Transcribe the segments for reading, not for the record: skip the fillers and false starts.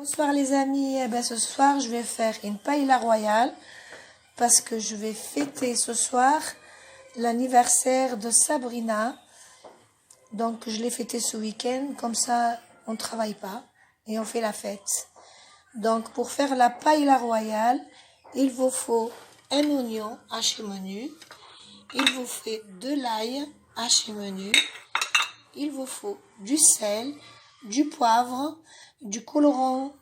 Bonsoir les amis, ce soir je vais faire une paella royale parce que je vais fêter ce soir l'anniversaire de Sabrina. Donc je l'ai fêté ce week-end, comme ça on ne travaille pas et on fait la fête. Donc pour faire la paella royale, il vous faut un oignon haché menu, il vous faut de l'ail haché menu, il vous faut du sel, du poivre, du colorant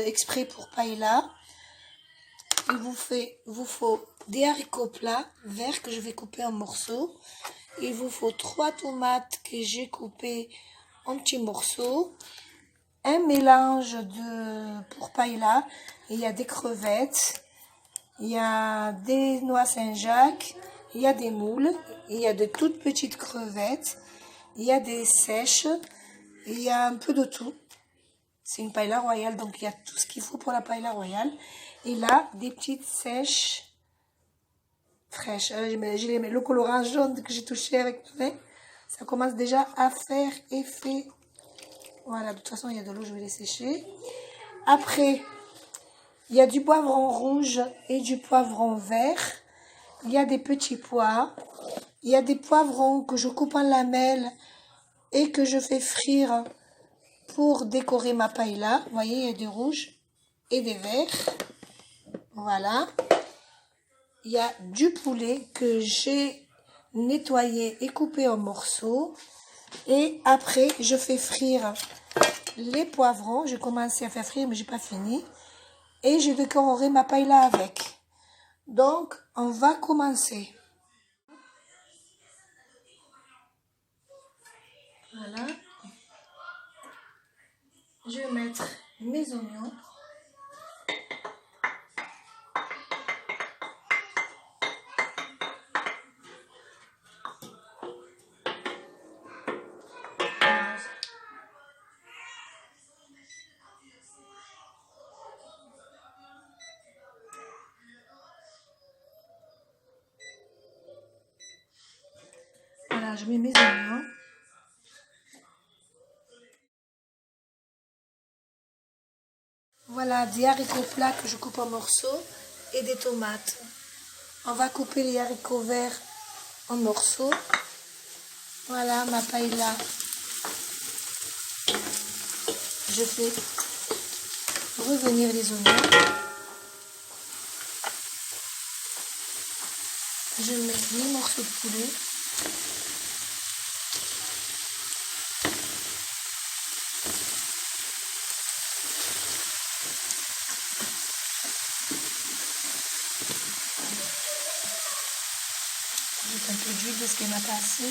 exprès pour paella. Il vous faut des haricots plats verts que je vais couper en morceaux. Il vous faut 3 tomates que j'ai coupées en petits morceaux. Un mélange pour paella. Il y a des crevettes, il y a des noix Saint-Jacques, il y a des moules, il y a de toutes petites crevettes, il y a des sèches, il y a un peu de tout. C'est une paella royale, donc il y a tout ce qu'il faut pour la paella royale. Et là, des petites sèches fraîches. J'ai le colorant jaune que j'ai touché avec ma main. Ça commence déjà à faire effet. Voilà, de toute façon, il y a de l'eau, je vais les sécher. Après, il y a du poivron rouge et du poivron vert. Il y a des petits pois. Il y a des poivrons que je coupe en lamelles et que je fais frire pour décorer ma paella. Vous voyez, il y a du rouge et des verts. Voilà. Il y a du poulet que j'ai nettoyé et coupé en morceaux. Et après, je fais frire les poivrons. J'ai commencé à faire frire, mais j'ai pas fini. Et je décorerai ma paella avec. Donc, on va commencer. Voilà. Je vais mettre mes oignons. Voilà, je mets mes oignons. Voilà, des haricots plats que je coupe en morceaux et des tomates. On va couper les haricots verts en morceaux. Voilà ma paella. Je fais revenir les oignons. Je mets mes morceaux de poulet. Juste un peu d'huile de ce qu'elle m'a passé.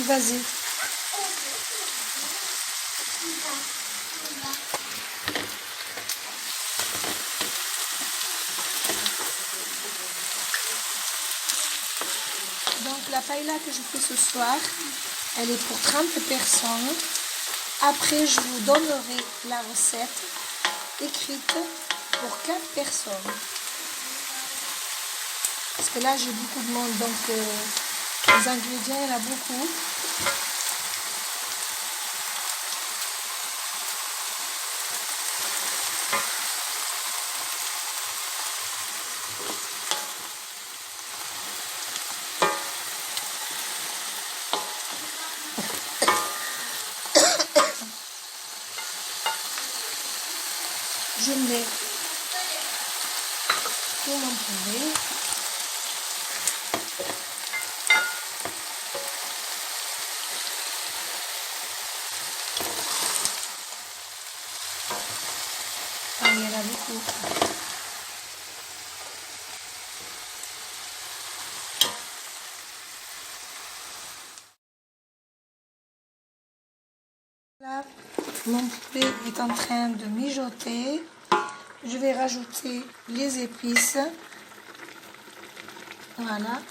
Vas-y. Donc la paella que je fais ce soir, elle est pour 30 personnes. Après, je vous donnerai la recette écrite pour 4 personnes. Parce que là, j'ai beaucoup de monde, donc les ingrédients, il y en a beaucoup. Je mets tout mon poulet. Ah, il y en a beaucoup. Là, Mon poulet est en train de mijoter. Je vais rajouter les épices. Voilà.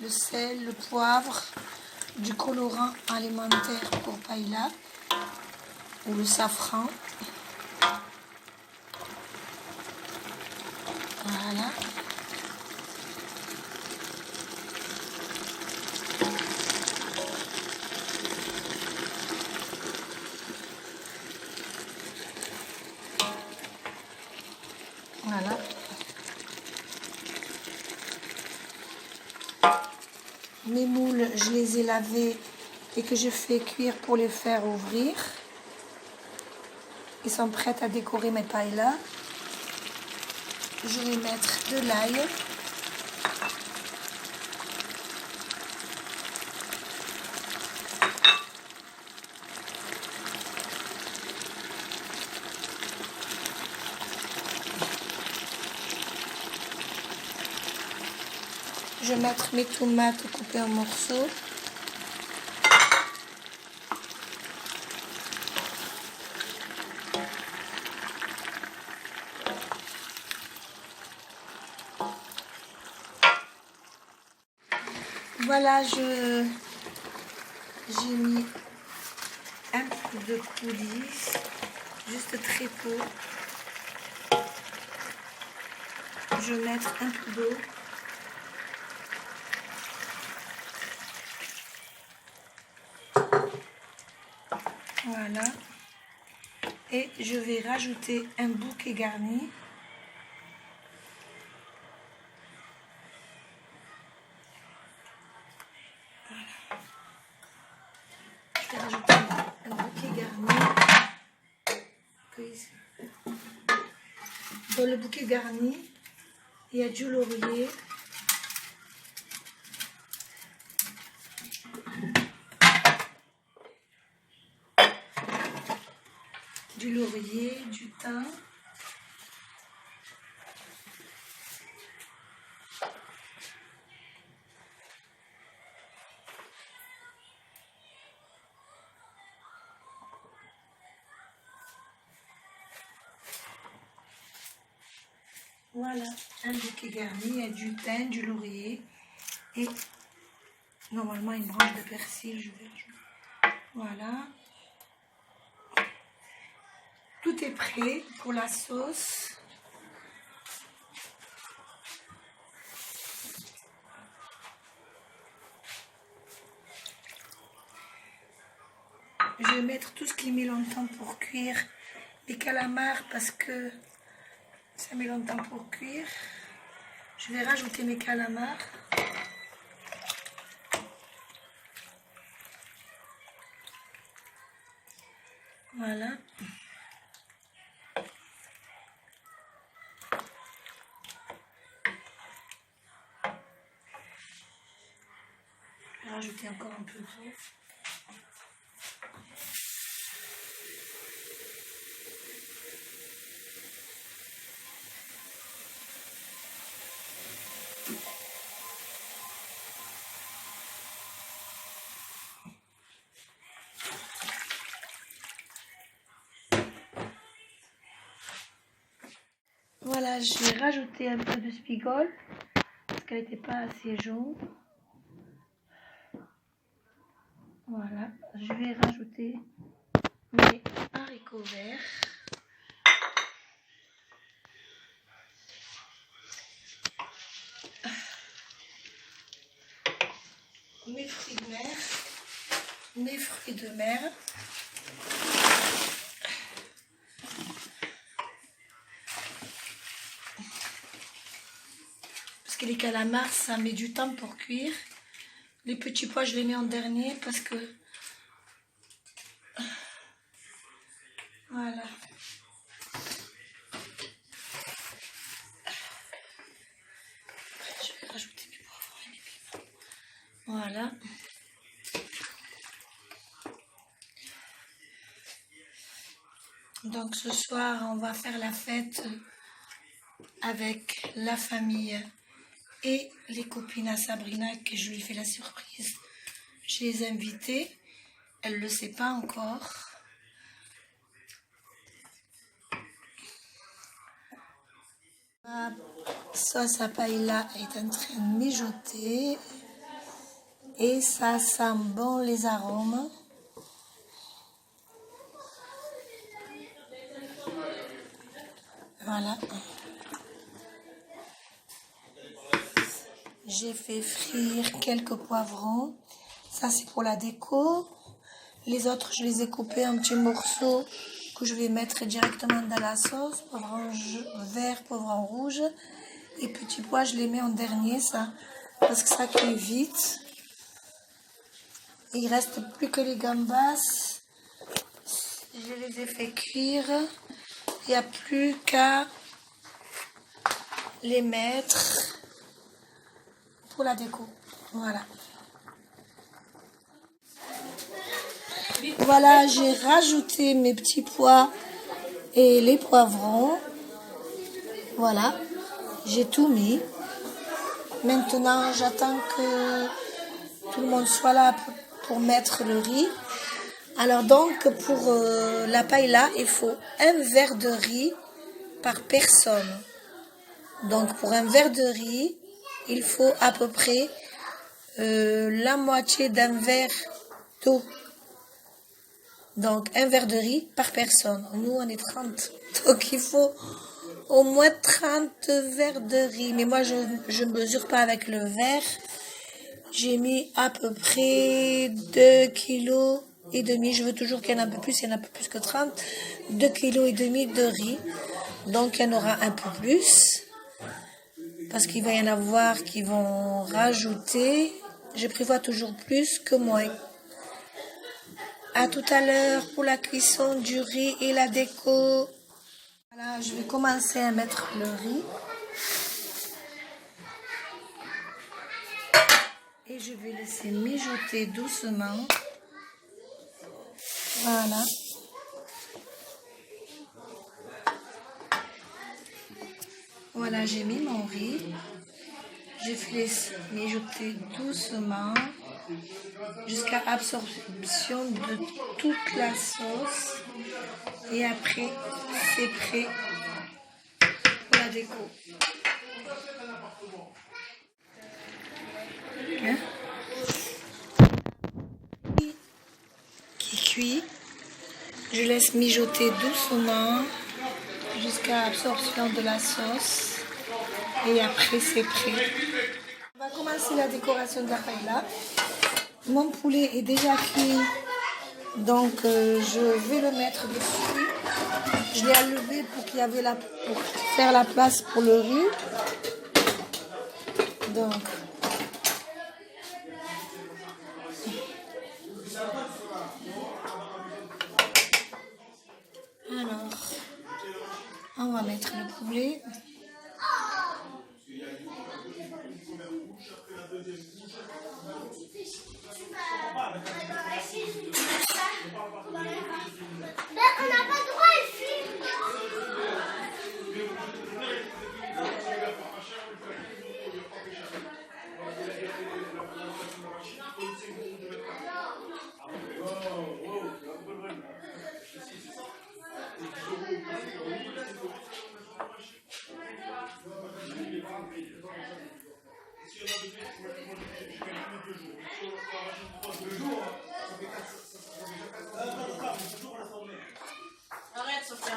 Le sel, le poivre, du colorant alimentaire pour paella ou le safran. Voilà. Voilà. Mes moules, je les ai lavés et que je fais cuire pour les faire ouvrir. Ils sont prêts à décorer mes paellas. Je vais mettre de l'ail. Je vais mettre mes tomates coupées en morceaux. Voilà, j'ai mis un peu de coulis, juste très peu. Je vais mettre un peu d'eau. Voilà. Et je vais rajouter un bouquet garni. Voilà. Je vais rajouter un bouquet garni. Dans le bouquet garni, il y a du laurier. Du laurier, du thym. Voilà, un bouquet garni, il y a du thym, du laurier et normalement une branche de persil, je vais rajouter. Voilà. Tout est prêt pour la sauce. Je vais mettre tout ce qui met longtemps pour cuire. Les calamars parce que ça met longtemps pour cuire. Je vais rajouter mes calamars. Voilà. Je vais rajouter encore un peu d'eau. Voilà, je vais rajouter un peu de spigole parce qu'elle n'était pas assez jaune. Voilà, je vais rajouter mes haricots verts. Mes fruits de mer. Mes fruits de mer. Parce que les calamars, ça met du temps pour cuire. Les petits pois, je les mets en dernier parce que... Voilà. Je vais rajouter mes poivrons et mes piments. Voilà. Donc ce soir, on va faire la fête avec la famille et les copines à Sabrina que je lui fais la surprise. Je les ai invitées. Elle ne le sait pas encore. Ma sauce à paella est en train de mijoter et ça sent bon les arômes. Voilà. J'ai fait frire quelques poivrons. Ça, c'est pour la déco. Les autres, je les ai coupés en petits morceaux que je vais mettre directement dans la sauce. Poivron vert, poivron rouge. Et petits pois, je les mets en dernier, ça. Parce que ça cuit vite. Il reste plus que les gambas. Je les ai fait cuire. Il n'y a plus qu'à les mettre pour la déco. Voilà. Voilà, j'ai rajouté mes petits pois et les poivrons. Voilà, j'ai tout mis. Maintenant, j'attends que tout le monde soit là pour mettre le riz. Alors donc, pour la paella, il faut un verre de riz par personne. Donc, pour un verre de riz, il faut à peu près la moitié d'un verre d'eau. Donc, un verre de riz par personne. Nous, on est 30. Donc, il faut au moins 30 verres de riz. Mais moi, je ne mesure pas avec le verre. J'ai mis à peu près 2,5 kilos. Je veux toujours qu'il y en ait un peu plus. Il y en a un peu plus que 30. 2,5 kilos de riz. Donc, il y en aura un peu plus. Parce qu'il va y en avoir qui vont rajouter. Je prévois toujours plus que moins. À tout à l'heure pour la cuisson du riz et la déco. Voilà, je vais commencer à mettre le riz. Et je vais laisser mijoter doucement. Voilà. Voilà, j'ai mis mon riz. Je laisse mijoter doucement jusqu'à absorption de toute la sauce. Et après, c'est prêt pour la déco. Hein? Qui cuit. Je laisse mijoter doucement jusqu'à absorption de la sauce. Et après, c'est prêt. On va commencer la décoration de la paella. Mon poulet est déjà cuit. Donc, je vais le mettre dessus. Je l'ai enlevé pour faire la place pour le riz. Donc, alors, on va mettre le poulet. On n'a pas le droit ici. Arrête, Sophia.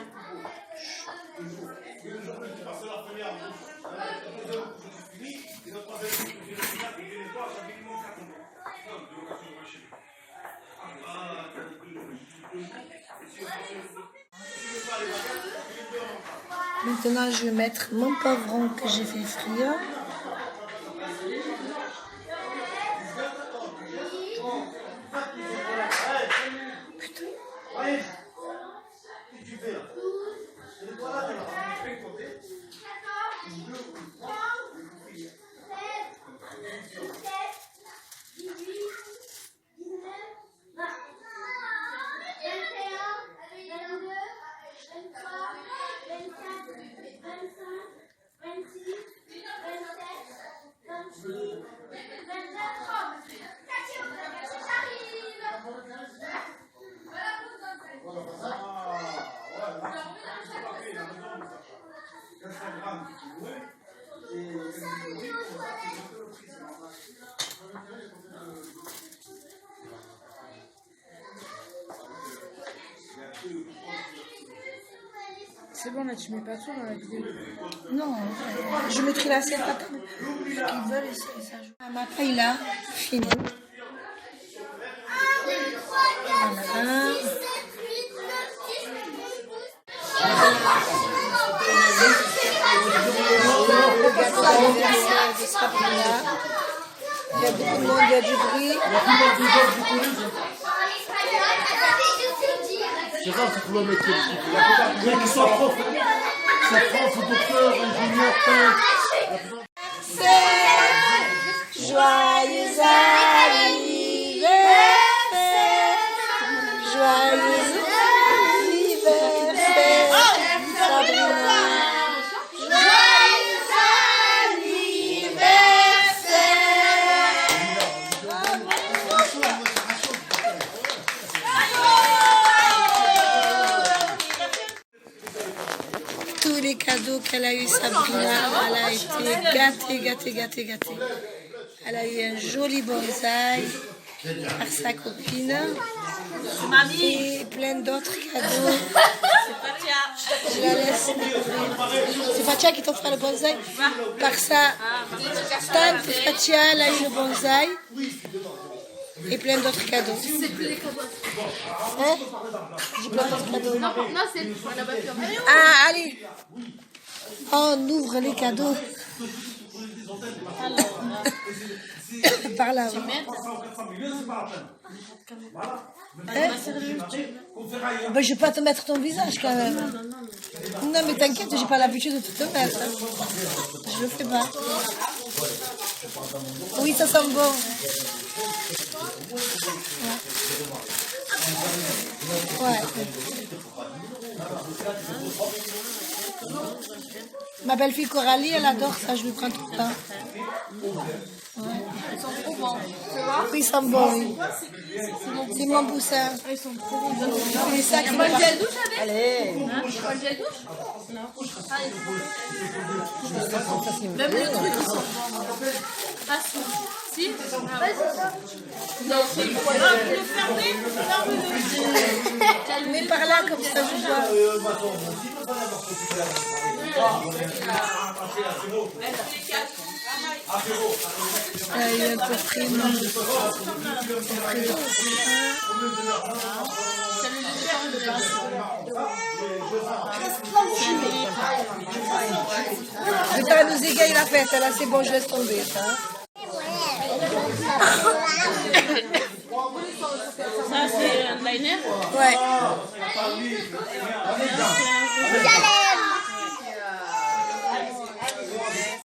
Maintenant, je vais mettre mon poivron que j'ai fait frire. C'est bon, là, tu mets pas tout dans la vidéo. Non, je mettrai l'assiette à table. Qu'ils veulent, et ça joue. Ma paille là, finie. Voilà. Le gâteau d'anniversaire de Sabrina. Il y a beaucoup de monde, il y a du bruit. C'est rare, c'est pour le métier. Il y a qui sont profs. C'est prof, docteur, ingénieur, peintre. Joyeux anniversaire, joyeux anniversaire, Sabrina. Joyeux anniversaire. Tous les cadeaux qu'elle a eu, Sabrina, elle a été gâtée. Elle a eu un joli bonsaï par sa copine et plein d'autres cadeaux. Je la laisse découvrir. C'est Fatia qui t'offre le bonsaï. Par sa tante Fatia, elle a eu le bonsaï et plein d'autres cadeaux. Hein? J'ai plein d'autres cadeaux. Non, c'est la voiture. Ah, allez. On ouvre les cadeaux. Par là. Ben, je vais pas te mettre ton visage quand même. Non mais t'inquiète, j'ai pas l'habitude de te mettre. Je le fais pas. Oui, ça sent bon. Ouais. Ma belle-fille Coralie, elle adore ça, je lui prends tout le temps. Ouais. Ils sont trop bons. Oui, ils sont bons, oui. C'est mon poussin. Ils sont trop bons. C'est ça qui Pas le gel douche avec? Allez. Hein? Pas le gel douche? Non. Même le truc, ils sont bons. Ah, si? Non, c'est le fermer. Mais par là, comme ça, je vois. Il y a un peu pris, non. Je vais pas nous égayer la fête, là, c'est bon, je laisse tomber, ça. Ça, c'est un liner? Ouais. J'allais